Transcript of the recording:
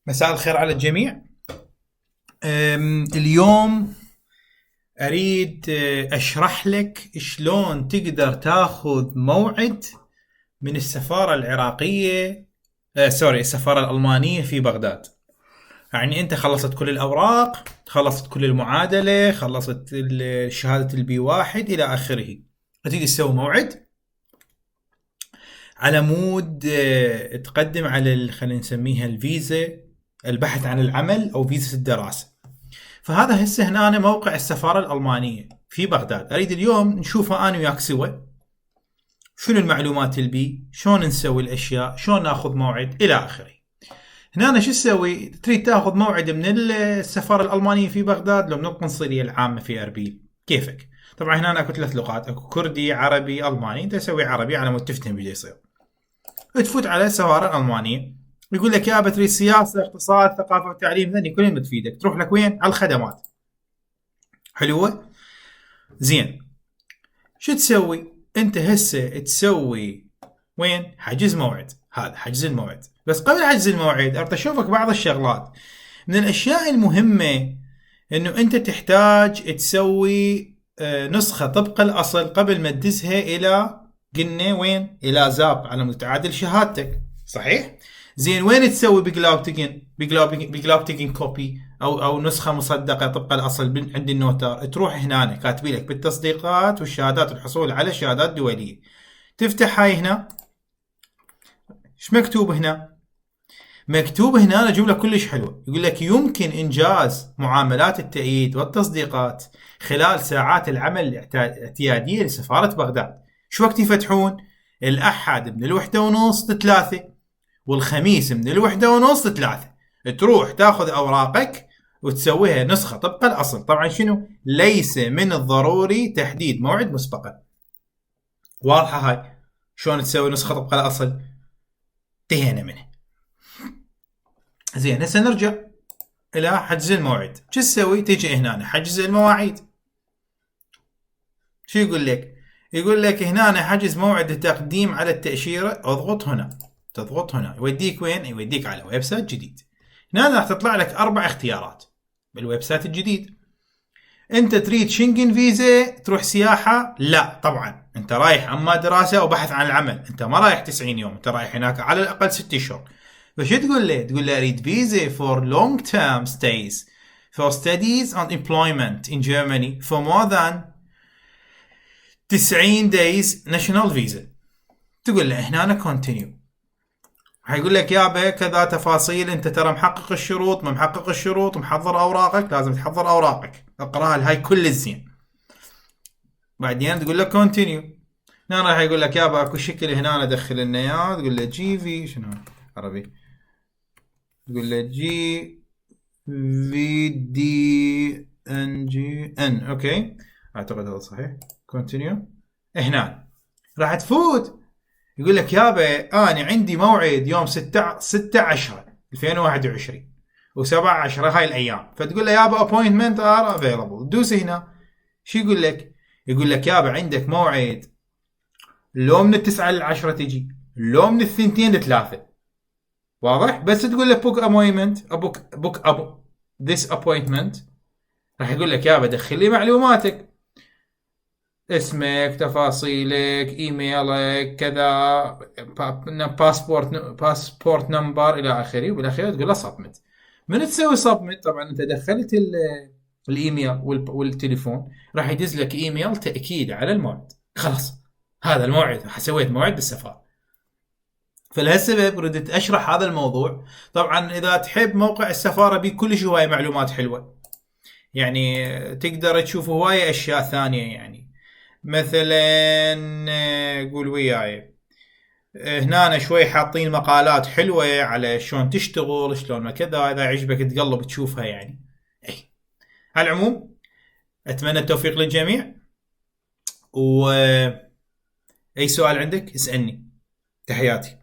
مساء الخير على الجميع. اليوم أريد أشرح لك شلون تقدر تاخذ موعد من السفارة العراقية السفارة الألمانية في بغداد. يعني أنت خلصت كل الأوراق، خلصت كل المعادلة، خلصت شهادة الB1 إلى آخره، تريد تسوي موعد على مود تقدم على خلينا نسميها الفيزا، البحث عن العمل أو فيزا الدراسة. فهذا هسه هنا موقع السفارة الألمانية في بغداد. أريد اليوم نشوفه أنا وياك سوا، شنو المعلومات البي، شلون نسوي الأشياء، شلون ناخذ موعد إلى آخره. هنا أنا شو تسوي؟ تريد تاخذ موعد من السفارة الألمانية في بغداد لو من القنصلية العامة في أربيل، كيفك. طبعا هنا أكو 3 لغات، أكو كردي، عربي، ألماني. أنت تسوي عربي على مود تفتهم بيجي يصير. تفوت على السفارة الألمانية، يقول لك يا تريد سياسة، اقتصاد، ثقافة وتعليم، ذني كلهم تفيدك. تروح لك وين؟ على الخدمات. حلوة؟ زين. شو تسوي؟ انت هسه تسوي وين؟ حجز موعد. هذا حجز الموعد. بس قبل حجز الموعد اريد اشوفك بعض الشغلات. من الاشياء المهمة انه انت تحتاج تسوي نسخة طبق الاصل قبل ما تدزها الى، قلنا وين؟ الى زاب على متعادل شهادتك، صحيح؟ زين، وين تسوي بجلابتيكن كوبي او نسخه مصدقه طبق الاصل عند النوتار؟ تروح هنا كاتبي لك بالتصديقات والشهادات والحصول على شهادات دوليه. تفتح هاي هنا، ايش مكتوب هنا؟ مكتوب هنا جمله كلش حلوه، يقول لك يمكن انجاز معاملات التأييد والتصديقات خلال ساعات العمل الاعتياديه لسفاره بغداد. شو وقت يفتحون؟ الاحد من 1:30 ل3، والخميس من 1:30 ل3. تروح تاخذ اوراقك وتسويها نسخه طبق الاصل. طبعا شنو؟ ليس من الضروري تحديد موعد مسبقا. واضحه هاي؟ شلون تسوي نسخه طبق الاصل؟ انتهينا منها. زين، هسه نرجع الى حجز الموعد. شو تسوي؟ تيجي هنا حجز المواعيد. شو يقول لك؟ يقول لك هنا حجز موعد التقديم على التأشيرة. اضغط هنا، تضغط هنا، يوديك وين؟ يوديك على ويب سايت جديد. هنا راح تطلع لك 4 اختيارات بالويب سايت الجديد. انت تريد شنغن فيزا تروح سياحة؟ لا طبعا، انت رايح اما دراسة وبحث عن العمل، انت ما رايح 90 يوم، انت رايح هناك على الاقل 6 اشهر. فشو تقول له؟ تقول له اريد فيزا for long term stays for studies and employment in Germany for more than 90 days national visa. تقول له هنا continue. هيقول لك يابا كذا تفاصيل، انت ترى محقق الشروط، ما محقق الشروط، محضر اوراقك، لازم تحضر اوراقك، اقراها هاي كل الزين. بعدين تقول لك كونتينيو. هنا راح يقول لك يابا اكو شكل هنا ادخل لنا اياه، تقول له جي في شنو عربي، تقول له جي في دي ان جي ان. اوكي اعتقد هذا صحيح. كونتينيو. هنا راح تفوت، يقول لك يابا انا عندي موعد يوم 6/10/2021 و7/10 هاي الايام. فتقول له يابا appointment are available. دوس هنا. شو يقول لك؟ يقول لك يابا عندك موعد لو من 9 ل10 تجي، لو من 2 ل3. واضح؟ بس تقول له book appointment book this appointment، راح يقول لك يابا دخل لي معلوماتك، اسمك، تفاصيلك، ايميلك، كذا، باسبورت نمبر الى اخره، وبالاخير تقول له سبمت. من تسوي سبمت طبعا انت دخلت الايميل والتليفون، راح يدز لك ايميل تاكيد على الموعد. خلاص هذا الموعد، سويت موعد بالسفاره. فلهالسبب ردت اشرح هذا الموضوع. طبعا اذا تحب موقع السفاره بيه كل هوايه معلومات حلوه، يعني تقدر تشوف هوايه اشياء ثانيه. يعني مثلا قول وياي، هنا شوي حاطين مقالات حلوة على شلون تشتغل، شلون ما كذا، إذا عجبك تقلب تشوفها يعني. أي على العموم أتمنى التوفيق للجميع، وأي سؤال عندك اسألني. تحياتي.